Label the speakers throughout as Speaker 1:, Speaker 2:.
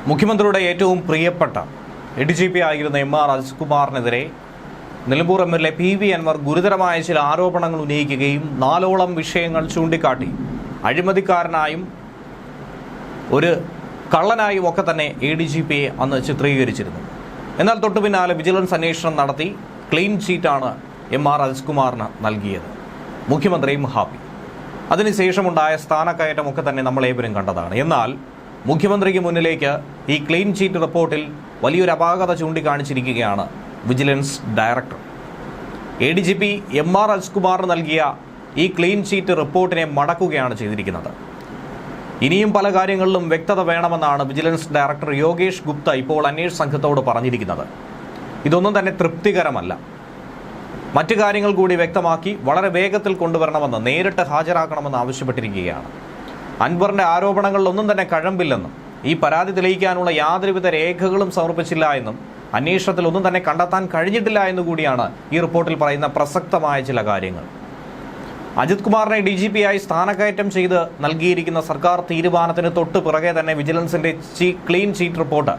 Speaker 1: മുഖ്യമന്ത്രിയുടെ ഏറ്റവും പ്രിയപ്പെട്ട ADGP ആയിരുന്ന MR അജിത്കുമാറിനെതിരെ Nilambur MLA PV Anwar ഗുരുതരമായ ചില ആരോപണങ്ങൾ ഉന്നയിക്കുകയും 4ഓളം വിഷയങ്ങൾ ചൂണ്ടിക്കാട്ടി അഴിമതിക്കാരനായും ഒരു കള്ളനായും ഒക്കെ തന്നെ ADGPയെ അന്ന് ചിത്രീകരിച്ചിരുന്നു. എന്നാൽ തൊട്ടു പിന്നാലെ വിജിലൻസ് അന്വേഷണം നടത്തി ക്ലീൻ ചീറ്റാണ് MR അജിത്കുമാറിന് നൽകിയത്. മുഖ്യമന്ത്രിയും ഹാപ്പി. അതിനുശേഷമുണ്ടായ സ്ഥാനക്കയറ്റമൊക്കെ തന്നെ നമ്മളേവരും കണ്ടതാണ്. എന്നാൽ മുഖ്യമന്ത്രിക്ക് മുന്നിലേക്ക് ഈ ക്ലീൻ ചീറ്റ് റിപ്പോർട്ടിൽ വലിയൊരു അപാകത ചൂണ്ടിക്കാണിച്ചിരിക്കുകയാണ് വിജിലൻസ് ഡയറക്ടർ. ADGP MR അജിത്കുമാറിന് നൽകിയ ഈ ക്ലീൻ ചീറ്റ് റിപ്പോർട്ടിനെ മടക്കുകയാണ് ചെയ്തിരിക്കുന്നത്. ഇനിയും പല കാര്യങ്ങളിലും വ്യക്തത വേണമെന്നാണ് വിജിലൻസ് ഡയറക്ടർ യോഗേഷ് ഗുപ്ത ഇപ്പോൾ അന്വേഷണ സംഘത്തോട് പറഞ്ഞിരിക്കുന്നത്. ഇതൊന്നും തന്നെ തൃപ്തികരമല്ല. മറ്റു കാര്യങ്ങൾ കൂടി വ്യക്തമാക്കി വളരെ വേഗത്തിൽ കൊണ്ടുവരണമെന്ന്, നേരിട്ട് ഹാജരാക്കണമെന്ന് ആവശ്യപ്പെട്ടിരിക്കുകയാണ്. അൻവറിന്റെ ആരോപണങ്ങളിലൊന്നും തന്നെ കഴമ്പില്ലെന്നും ഈ പരാതി തെളിയിക്കാനുള്ള യാതൊരുവിധ രേഖകളും സമർപ്പിച്ചില്ല എന്നും അന്വേഷണത്തിൽ ഒന്നും തന്നെ കണ്ടെത്താൻ കഴിഞ്ഞിട്ടില്ല എന്നുകൂടിയാണ് ഈ റിപ്പോർട്ടിൽ പറയുന്ന പ്രസക്തമായ ചില കാര്യങ്ങൾ. അജിത് കുമാറിനെ DGPയായി സ്ഥാനക്കയറ്റം ചെയ്ത് നൽകിയിരിക്കുന്ന സർക്കാർ തീരുമാനത്തിന് തൊട്ട് പിറകെ തന്നെ വിജിലൻസിന്റെ ക്ലീൻ ചീറ്റ് റിപ്പോർട്ട്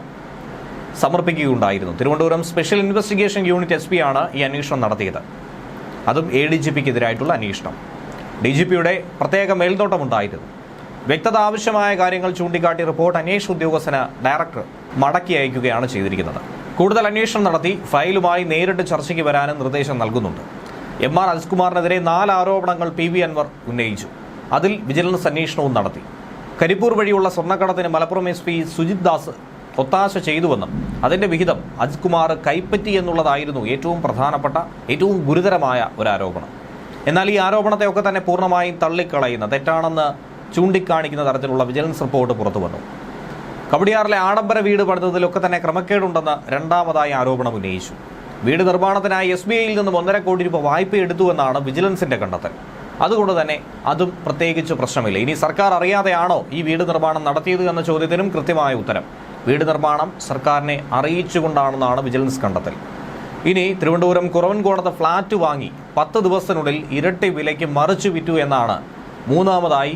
Speaker 1: സമർപ്പിക്കുകയുണ്ടായിരുന്നു. Thiruvananthapuram special investigation unit SP ആണ് ഈ അന്വേഷണം നടത്തിയത്. അതും ADGPക്കെതിരായിട്ടുള്ള അന്വേഷണം. DGPയുടെ പ്രത്യേക മേൽനോട്ടമുണ്ടായിരുന്നു. വ്യക്തത ആവശ്യമായ കാര്യങ്ങൾ ചൂണ്ടിക്കാട്ടി റിപ്പോർട്ട് അന്വേഷണ ഉദ്യോഗസ്ഥന് ഡയറക്ടർ മടക്കി അയക്കുകയാണ് ചെയ്തിരിക്കുന്നത്. കൂടുതൽ അന്വേഷണം നടത്തി ഫയലുമായി നേരിട്ട് ചർച്ചയ്ക്ക് വരാനും നിർദ്ദേശം നൽകുന്നുണ്ട്. MR അജിത്കുമാറിനെതിരെ 4 ആരോപണങ്ങൾ PV അൻവർ ഉന്നയിച്ചു. അതിൽ വിജിലൻസ് അന്വേഷണവും നടത്തി. കരിപ്പൂർ വഴിയുള്ള സ്വർണ്ണക്കടത്തിന് മലപ്പുറം SP സുജിത് ദാസ് ഒത്താശ ചെയ്തുവെന്നും അതിന്റെ വിഹിതം അജിത്കുമാർ കൈപ്പറ്റി എന്നുള്ളതായിരുന്നു ഏറ്റവും പ്രധാനപ്പെട്ട, ഏറ്റവും ഗുരുതരമായ ഒരു ആരോപണം. എന്നാൽ ഈ ആരോപണത്തെയൊക്കെ തന്നെ പൂർണ്ണമായും തള്ളിക്കളയുന്ന, തെറ്റാണെന്ന് ചൂണ്ടിക്കാണിക്കുന്ന തരത്തിലുള്ള വിജിലൻസ് റിപ്പോർട്ട് പുറത്തു വന്നു. കവടിയാറിലെ ആഡംബര വീട് പണിതതിലൊക്കെ തന്നെ ക്രമക്കേടുണ്ടെന്ന് രണ്ടാമതായി ആരോപണം ഉന്നയിച്ചു. വീട് നിർമ്മാണത്തിനായി SBIയിൽ നിന്നും 1.5 കോടി രൂപ വായ്പ എടുത്തുവെന്നാണ് വിജിലൻസിന്റെ കണ്ടെത്തൽ. അതുകൊണ്ട് തന്നെ അതും പ്രത്യേകിച്ച് പ്രശ്നമില്ല. ഇനി സർക്കാർ അറിയാതെയാണോ ഈ വീട് നിർമ്മാണം നടത്തിയത് എന്ന ചോദ്യത്തിനും കൃത്യമായ ഉത്തരം. വീട് നിർമ്മാണം സർക്കാരിനെ അറിയിച്ചുകൊണ്ടാണെന്നാണ് വിജിലൻസ് കണ്ടെത്തൽ. ഇനി തിരുവനന്തപുരം കുറവൻകോണത്ത് ഫ്ളാറ്റ് വാങ്ങി 10 ദിവസത്തിനുള്ളിൽ ഇരട്ടി വിലയ്ക്ക് മറിച്ചു വിറ്റു എന്നാണ് മൂന്നാമതായി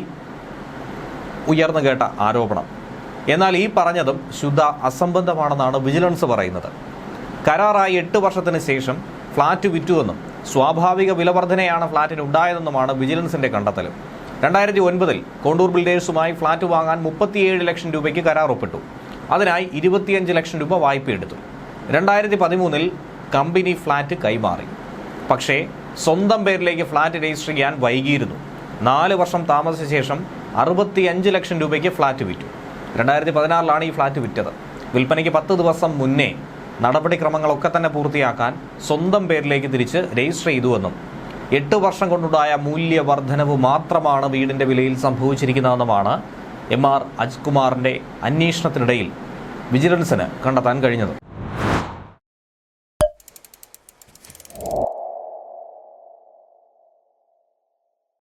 Speaker 1: ഉയർന്നു കേട്ട ആരോപണം. എന്നാൽ ഈ പറഞ്ഞതും ശുദ്ധ അസംബന്ധമാണെന്നാണ് വിജിലൻസ് പറയുന്നത്. കരാറായി 8 വർഷത്തിന് ശേഷം ഫ്ളാറ്റ് വിറ്റുവെന്നും സ്വാഭാവിക വിലവർധനയാണ് ഫ്ളാറ്റിന് ഉണ്ടായതെന്നുമാണ് വിജിലൻസിന്റെ കണ്ടെത്തൽ. 2009 കോണ്ടൂർ ബിൽഡേഴ്സുമായി ഫ്ളാറ്റ് വാങ്ങാൻ 37 ലക്ഷം രൂപയ്ക്ക് കരാർ ഒപ്പിട്ടു. അതിനായി 25 ലക്ഷം രൂപ വായ്പയെടുത്തു. 2013 കമ്പനി ഫ്ളാറ്റ് കൈമാറി. പക്ഷേ സ്വന്തം പേരിലേക്ക് ഫ്ളാറ്റ് രജിസ്റ്റർ ചെയ്യാൻ വൈകിയിരുന്നു. 4 വർഷം താമസിച്ച ശേഷം 65 ലക്ഷം രൂപയ്ക്ക് ഫ്ളാറ്റ് വിറ്റു. 2016 ഈ ഫ്ളാറ്റ് വിറ്റത്. വിൽപ്പനയ്ക്ക് 10 ദിവസം മുന്നേ നടപടിക്രമങ്ങളൊക്കെ തന്നെ പൂർത്തിയാക്കാൻ സ്വന്തം പേരിലേക്ക് തിരിച്ച് രജിസ്റ്റർ ചെയ്തുവെന്നും 8 വർഷം കൊണ്ടുണ്ടായ മൂല്യവർദ്ധനവ് മാത്രമാണ് വീടിന്റെ വിലയിൽ സംഭവിച്ചിരിക്കുന്നതെന്നുമാണ് MR അജിത്കുമാറിന്റെ അന്വേഷണത്തിനിടയിൽ വിജിലൻസിന് കണ്ടെത്താൻ കഴിഞ്ഞത്.